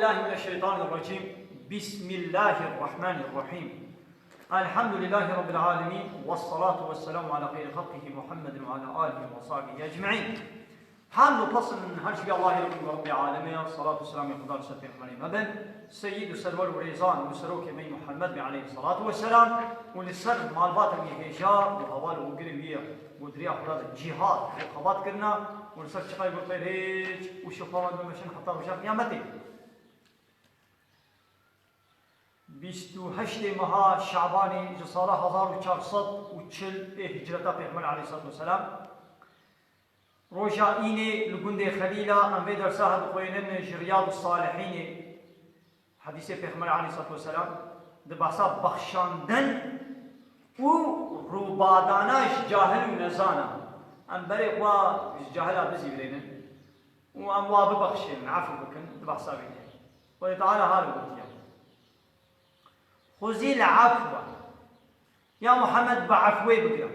بالله من الشيطان الرجيم. بسم الله الرحمن الرحيم. الحمد لله رب العالمين، والصلاة والسلام على خير خلقه محمد وعلى آله وصحبه أجمعين. حمد وفصل من هرش الله رب العالمين، الصلاة والسلام على خضار سفير مريم أبن سيد وسرور وريزان وسروك من محمد عليه الصلاة والسلام، وللسر مع الباطل يهجار وهوال وقريبية ودريا أفراد الجهاد وخبات كرنا ولسر شقاي بالخير هيج وشفاوان بمشن حتى وشاق قيامتي. 28 ماه شعبانی سال 1440 هجرت پیغمبر علیه الصلاة والسلام روجا اینه لگنده خلیلا ام در صاحب خوینن رياض الصالحین حدیث پیغمبر علیه الصلاة والسلام دباسا بخشاندن و روباداناش جاهل و نزانا ام بري وا جاهلا بزي برينن و ام وا ببخشن عفو بكن دباسا بينه وتعالى هذا قلت خذ العفو يا محمد بعفوي بك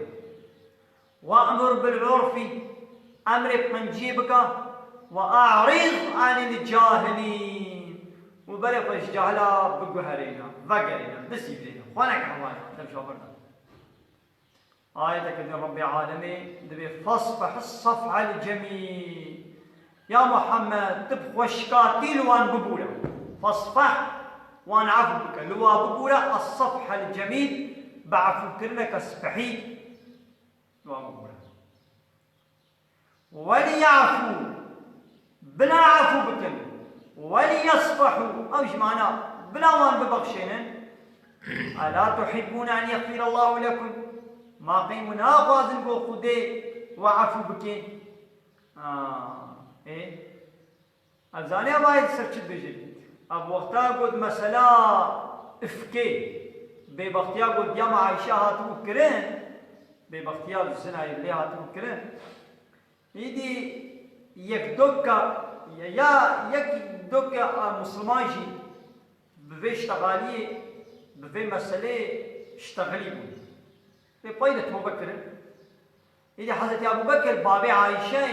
وأمر بالعرف أمرك من جيبك وأعرض عن الجاهلين وبلغ الجهلا بقهرينا بقرينا بسيبنا خونك حوانا تمشي وبرنا آيتك من رب العالمين دبي فاصفح الصفح الجميل يا محمد تبخوش قاتل وان ببولا فاصفح وانا عفو بك لو بقوله الصفح الجميل بعفو كرنك اصفحي لو بقوله وليعفو بلا عفو بك وليصفحوا او ايش معناه بلا وان ببخشين الا تحبون ان يغفر الله لكم ما قيمنا غازن بو خدي وعفو بك ايه ازاني بايد سرچ بجي اب وقتا قد مسألة افكي ببختيا قد يام عائشة هاتو كرين ببختيا الزنا اللي هاتو كرين يدي يك دوكا يا يك دوكا مسلمانجي بفي اشتغالية بفي مسألة اشتغلي بون بقيدة أبو بكر يدي حضرت أبو بكر بابي عائشة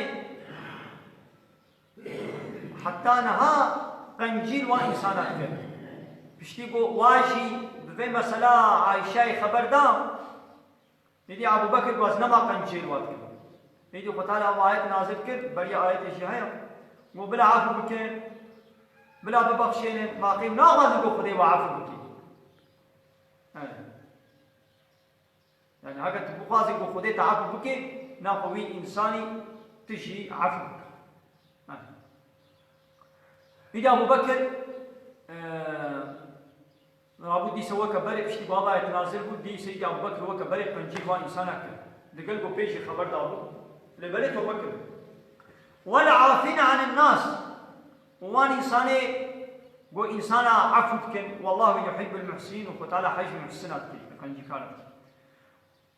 حتى نها قنجيل وإنسانات كر بشتيقو واجي بفي مسألة عائشة خبر دام يدي أبو بكر وزنما قنجيل واتكر يدي قتال آيات نازل كر بريا آيات إشياء وبلا عفو بكين بلا ببخشين ما قيم ناغذ بو خدي وعفو بكين يعني هكذا تبقى بو خدي تعفو بكين ناقوي إنساني تجي عفو بك يجي أبو بكر لابد دي سوا كبرك اشتي بابا يتنازل بود دي سيدي أبو بكر هو كبرك بنجيب وان إنسانك دقلقو بيجي خبر دابو لبلت أبو بكر والعافين عن الناس وان إنساني قو إنسانا عفو بكن والله يحب المحسنين وقتالا حيث المحسنات كنجي كانت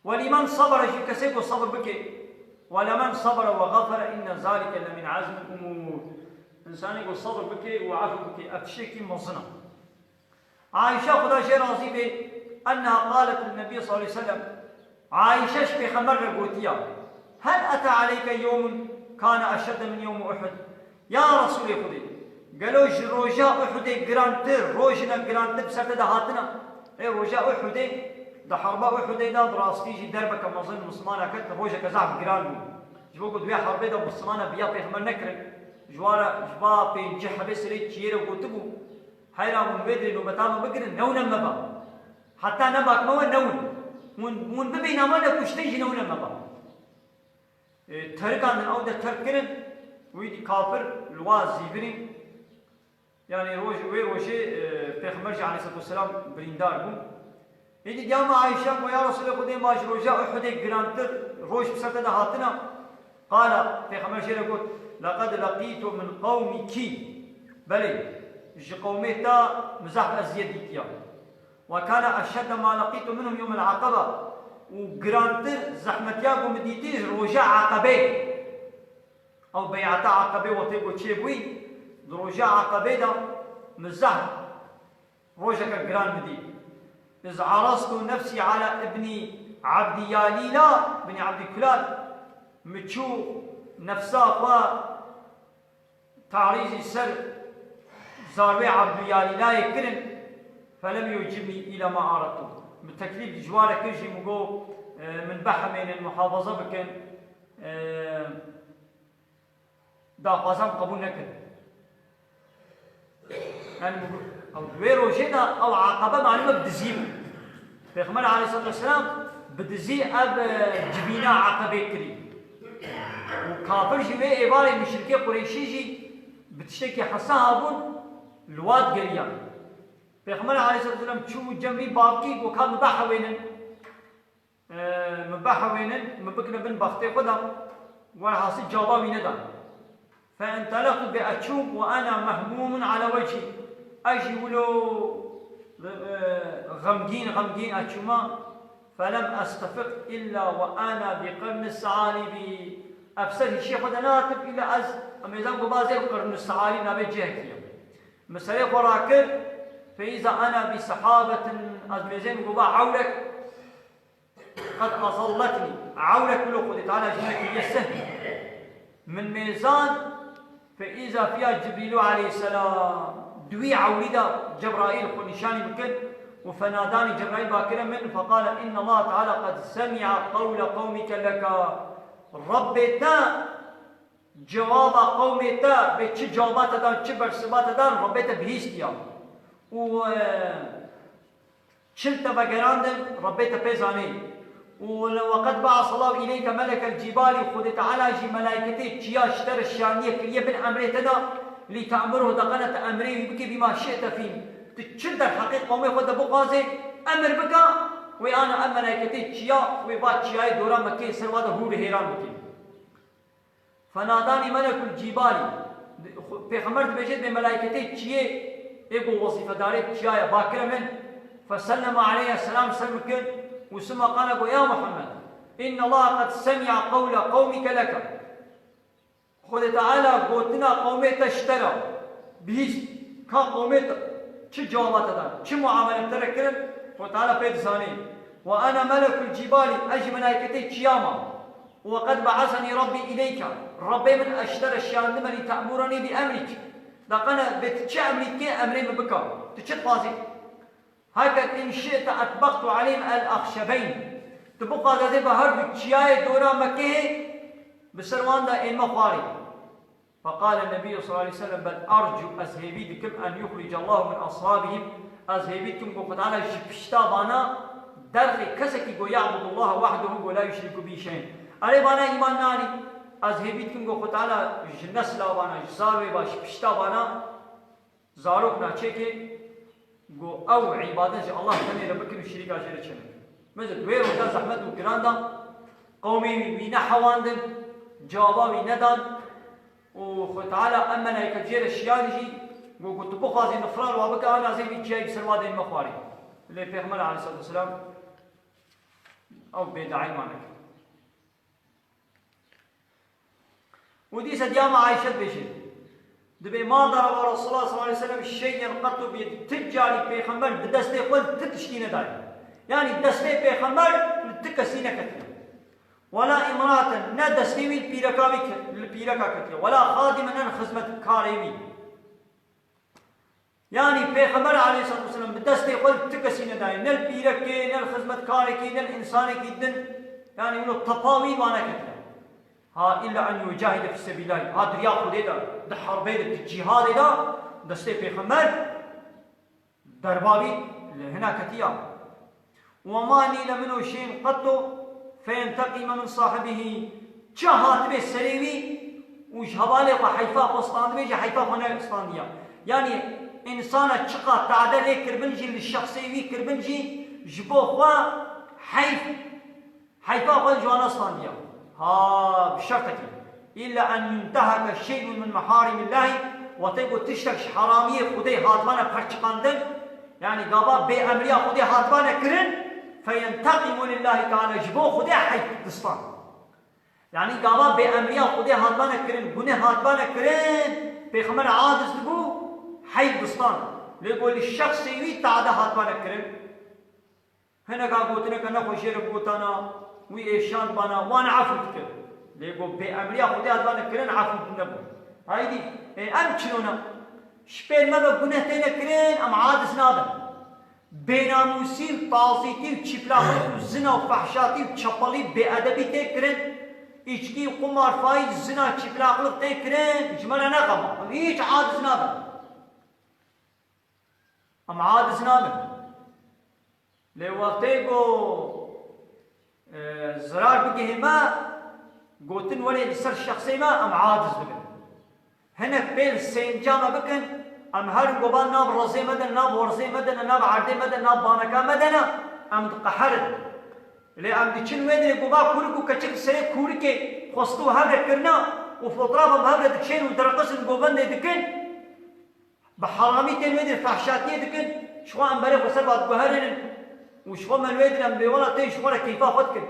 ولمن صبر كسيكو صبر بك ولمن صبر وغفر إن ذلك لمن عزم الأمور إنسان يقول صبر بك وعفو بك أفشيك مصنع عائشة خدا شيء راضي به أنها قالت للنبي صلى الله عليه وسلم عائشة شبه خمر قوتيا هل أتى عليك يوم كان أشد من يوم أحد يا رسول خدي قالوا روجا أحد جرانتر روجنا جرانتر بسرد دهاتنا إيه روجا أحد ده حرب أحد ده دراستيجي دربك مظن مسلمان أكد روجا كزعم جرانو جبوا قد بيا حرب ده مسلمان بيا بيخمر نكرن جوارا جبا بين جحبه سري تشيره وتبو حيرا من بدري لو بتام بقرن نونا مبا حتى نباك مو نون ببينا ما نكشتيج نونا مبا تركان او ده تركن ويدي كافر لواز زيبرين يعني روجي پیغمبر عليه الصلاه والسلام بريندار بو يدي جامع عائشه ويا رسول الله قدام باش روجا احد جرانتر روج بسرته هاتنا قال پیغمبر يقول لقد لقيت من قومك بلي جي قوميتا مزاح أزيديتيا وكان أشد ما لقيت منهم يوم العقبة وقرانتر زحمتيا ومديتيج رجاء عقبة أو بيعتا عقبة وطيبو تشيبوي رجاء عقبة دا مزاح رجاء قران مدي إذ عرضت نفسي على ابن عبد ياليلا بن عبد كلال متشو نفسا و تعريز السر زاروي عبد يالي لا يكرن فلم يجبني إلى ما أردت بالتكليف جوارة كرجي مقو من بحمين المحافظة بكن دا قاسم قبول نكر يعني أو دويرو جدا أو عقبة معلومة بدزيم پیغمبر عليه الصلاة والسلام بدزي أب جبينا عقبة كري وكافر جوي إبارة مشركي قريشي جي بتشتكي حساها بون الواد قريان پیغمبر عليه الصلاة والسلام تشو جنبي بابكي وكان مباحة وينن مباحة وينن مبكنا بن بختي خدا وانا حاصل جوابا ويندا فانطلقت بأتشوب وأنا مهموم على وجهي أجي ولو غمجين أتشوما فلم أستفق إلا وأنا بقرن السعالي أبصر الشيخ ودناتب إلا أز أميزان قبازي قرن السعالي نابي جهكيا مسألة قراكر فإذا أنا بسحابة أزميزين قبا عولك قد أظلتني عولك لو قد تعالى جنك يسهل من ميزان فإذا فيها جبريل عليه السلام دوي عولدا جبرائيل خنشاني بكل وفناداني جبرائيل باكرا من فقال إن الله تعالى قد سمع قول قومك لك ربتا جواب قومتا بچه جوابات دان چه برسبات دان ربتا بهيستيا و شلت بقراندن ربتا بيزاني وقد بعث الله إليك ملك الجبال خد تعالى جي ملائكته تشيا اشتر الشانية كلية بن أمريتنا لتأمره دقنة أمري بك بما شئت فيه تشد الحقيقة قومي خد بقازي أمر بك وأنا أم ملائكته تشيا وبعد تشيا دورا مكي سرواده هو بهيران بكي فناداني ملك الجبال پیغمبر بجد بملائكته تشيا إبو وظيفة داري تشيا باكرة من فسلم عليه السلام سلمكن وسمى قال يا محمد إن الله قد سمع قول قومك لك خد تعالى قوتنا قومي تشترى بيش كا قومي چه جوابات دار چه معاملة تركن وتعالى بيد ثاني وأنا ملك الجبال أجي ملائكتي قياما وقد بعثني ربي إليك ربي من أشترى الشيان لمن تأمرني بأمرك لقنا بتشي أمرك أمرين ببكا تشي قاضي هكذا إن شئت أطبقت عليهم الأخشبين تبقى ذي بهر بتشياي دورا مكيه بسروان دا إلما خاري فقال النبي صلى الله عليه وسلم بل أرجو أزهيبيدكم أن يخرج الله من أصحابهم أزهيبيدكم قد على شبشتابانا درخي كسكي قو يعبد الله وحده ولا يشرك به شيء أري بانا إيمان ناني أزهيبيدكم قد على جنسلا بانا جزاروي باش شبشتابانا زاروك ناچيكي قو أو عبادة الله تنين ربكن الشريك عجل چنه مثل دوير ودا زحمت وقراندا قومي وينا حواندن جوابا ندان وخو تعالى أمنا يكجير الشيانجي وقلت بخازي نفرار وابكا أنا زي بيجي بسرواد المخواري اللي بيغمل عليه الصلاة والسلام أو بيدعي مانك ودي سدياما عايشة بيشي دبي ما ضرب رسول الله صلى الله عليه وسلم الشيء ينقطع بيد تجاري بيغمل بدستي قل تتشتين داي يعني دستي بيغمل لتكسينة كتير ولا امرأة ندستيوي البيركا كتير ولا خادما أن خدمة كاريوي يعني بيغمبر عليه الصلاة والسلام بدستي قل تكسين داي نل بيركي نل خدمة كاريكي نل إنساني كدن يعني ولو تطاوي وانا كتير ها إلا أن يجاهد في سبيل الله ها دريا خودي دا ده حربي دا الجهاد دا دستي بيغمبر دربابي هنا كتير وما نيل منه شيء قطو فينتقم من صاحبه جهات به سريوي وش هوالي وحيفا قسطان بيجي حيفا هنا قسطانية يعني إنسان تشقى تعدل كربنجي للشخصي كربنجي جبوه حيفا قل جوانا قسطانية ها بشرطك إلا أن ينتهك شيء من محارم الله وتبو تشتك حرامية خدي هاتوانا برشقاندن يعني قابا بأمريا خدي هاتوانا كرن فينتقم لله تعالى جبو خدي حي دستان يعني قابا بأمريا خدي هاتوانا كرن بني هاتوانا كرن بيخمر عادس دبو حي دستان ليقول الشخص يوي تعدى هاتوانا كرن هنا قابوتنا كنا خوشير بوتانا وإيشان بانا وانا عفو كر ليقول بأمريا خدي هاتوانا كرن عفو نبو هايدي أمشنونا شبير ما بقونه تينا كرين ام عادس نابن بيناموسي وطازيتي وشيبلاقي وزنا وفحشاتي وشبالي بأدبي تكرين إيشكي قمار فاي زنا شيبلاقي تكرين جمال نغمة ام هيك عادس نابن ام عادس نابن لوقتيكو زرار بقهما قوتن ولي لسر الشخصي ما ام عادس بكن هنا بيل سينجاما بكن ام هر قبال ناب رزي مدن ناب ورزي مدن ناب عردي مدن ناب بانكا مدن ام دقحرد لي ام دي چن ويدي قبال كوركو كچك سري كوركي خستو هذا كرنا وفطرابا بهذا دكشين ودرقسن قبال دكن بحرامي تين ويدي فحشاتي دكن شو ام بري وسر بعد بهرن وشو من ويدي ام بيولا تي شو كيفا خدكن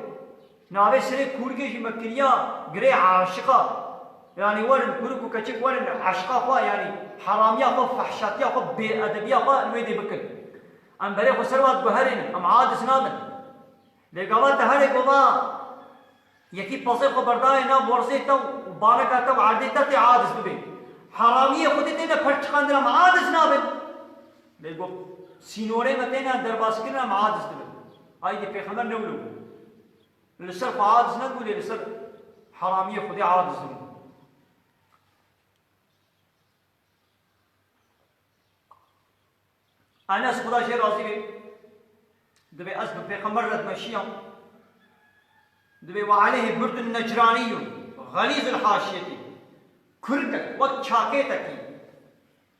نابي سري كوركي جي مكريا غري عاشقا يعني ورن كوركو كچك ورن عاشقا فا يعني حراميا فا فحشاتيا فا بأدبيا فا الويدي بكن ام بري وسر بعد بهرن ام عادس نابن لقالات هري قضاء يكي بصيق برداي ناب ورزيتا وباركاتا وعرديتا تي عادس ببين حرامية خودتنا فرشخاندنا ام عادس نابن لقو سينوري متينا درباسكنا ام عادس ببين هاي دي بيخمر نولو لسر عادس نقول لسر حرامية خودي عادس ببين أنس خدا شيء راضي به دبي أسب بيخمر رد مشيهم دبي وعليه برد النجراني غليظ الحاشية كركك وشاكيتك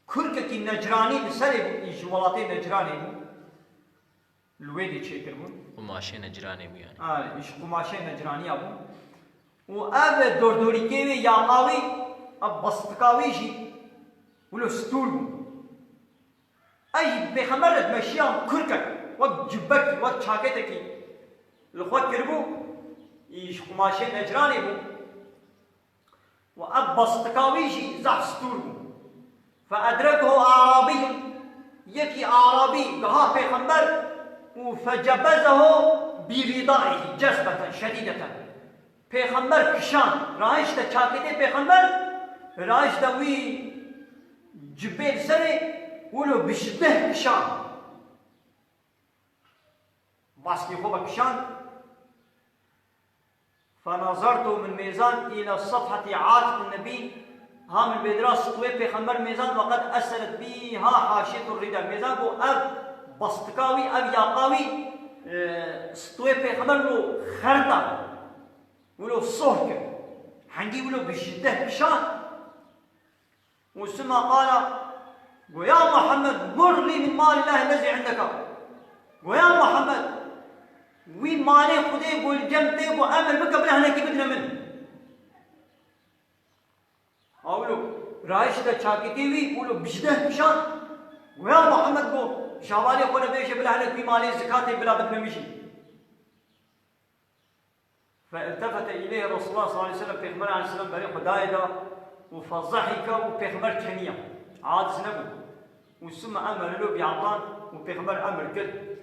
كركك النجراني بسرب إجوالاتي نجراني الويدي تشيكرون قماشي نجراني بو يعني إيش قماشي نجراني أبو وأب دوردوري كيوي ياقاوي أب بسطكاوي جي ولو ستول أي بخمرت مشيان كركك وجبك وشاكتك الخوات كربو إيش قماشي نجراني بو وأب بسطكاوي جي زح ستول بو فأدركه أعرابي يكي أعرابي قها بخمر فجبزه بردائه جذبة شديدة پیغمبر کشان رايش تا چاكده پیغمبر رايش تا وي جبيل سري ولو بشده كشان باسكي خوبا كشان فنظرت من ميزان إلى صفحة عاتق النبي ها من بدراس طوي پیغمبر ميزان وقد أسرت بها حاشية الرداء ميزان بو أب بسطكاوي أب ياقاوي ستوي پیغمبر لو خرطة ولو صهك حنجي ولو بشده كشان وثم قال ويا محمد مر لي من مال الله الذي عندك ويا محمد وين مالي خديك والجمتك وأمل بك بلا هناك بدنا منه أولو رايشة شاكتيوي ولو بشده كشان ويا محمد بو شوالي قول بيش بلا هناك في مالي زكاتي بلا بدنا مشي فالتفت إليه رسول الله صلى الله عليه وسلم بيغمر عليه السلام بريق دايدا وفضحك وبيغمر كنيا عاد سنبو وثم أمر له بعطان وبيغمر أمر قد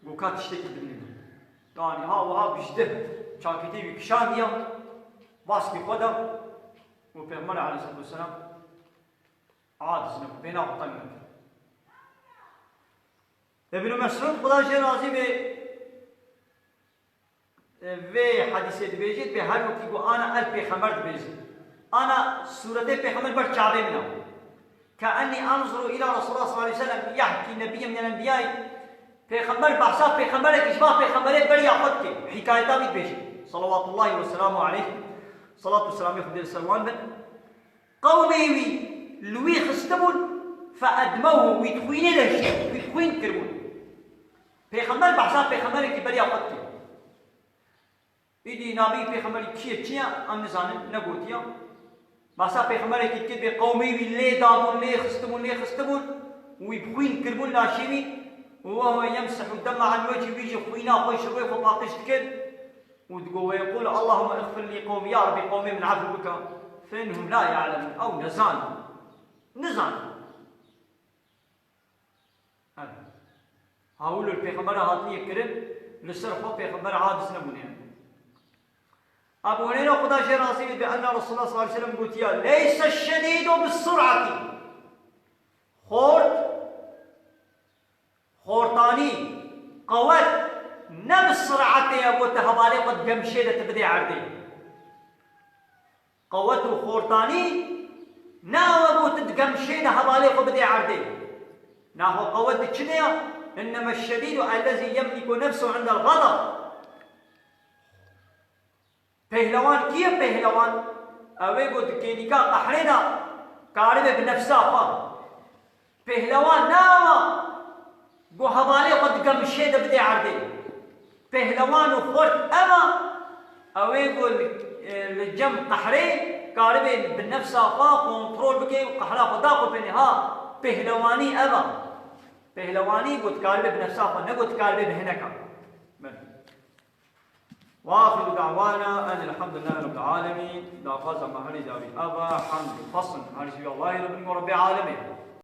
وكات تشتكي بالنبي يعني ها وها بجده شاكتي بكشانيا باسكي قدم وبيغمر عليه الصلاة والسلام عاد سنبو بينا وطنك ابن مسعود خدا شيء راضي به في حديث بيجيت بهر وقت يقول أنا البيغمبر بيجي أنا سورة البيغمبر برشابه منه كأني أنظر إلى رسول الله صلى الله عليه وسلم يحكي نبي من الأنبياء بيغمبر بحثات بيغمبر إشباه بيغمبر بري أخذك حكاية بيجي صلوات الله وسلامه عليه صلاة والسلام يخدم السلوان بن قومي لوي خستبون فأدموه ويتخوين له ويتخوين كربون بيغمبر بحثات بيغمبر بري أخذك إيدي نبي پیغمبری کیه چیا ام نزانم نگوتیا باسا پیغمبری که به قومی وی لی دامون لی خستمون ويبخوين كربون لاشيمي وهو يمسح الدم عن وجهه ويجي خوينا خوي شوي فطاقش تكل ويقول اللهم اغفر لي قومي يا ربي قومي من عفوك فإنهم لا يعلمون أو نزان هاولو البيغمبر هاتني كرب لسرخو بيغمبر عادس نبونين أبو هريرة خدا شيء راسي بأن رسول الله صلى الله عليه وسلم قلت يا ليس الشديد بالسرعة خورتاني قوت نفس سرعتي أبو تهبالي قد جمشيدة تبدي عردي قوت خورتاني ناو أبو تدقمشيدة هبالي قد بدي عردي ناهو قوت تشنيا إنما الشديد الذي يملك نفسه عند الغضب پهلوان کیه پهلوان اوه گو دکینیکا قحره دا کاربه بنفسا خوا پهلوان ناوا گو حواله قد گمشه دا بده عرده پهلوان و خورد اما اوه گو الجم قحره کاربه بنفسا خوا کنترول بکه قحره خدا کو بنها پهلوانی اما پهلوانی گو کاربه بنفسا خوا نگو کاربه بهنکا واخر دعوانا ان الحمد لله رب العالمين لا فاز محل داوي ابا حمد فصل على الله رب العالمين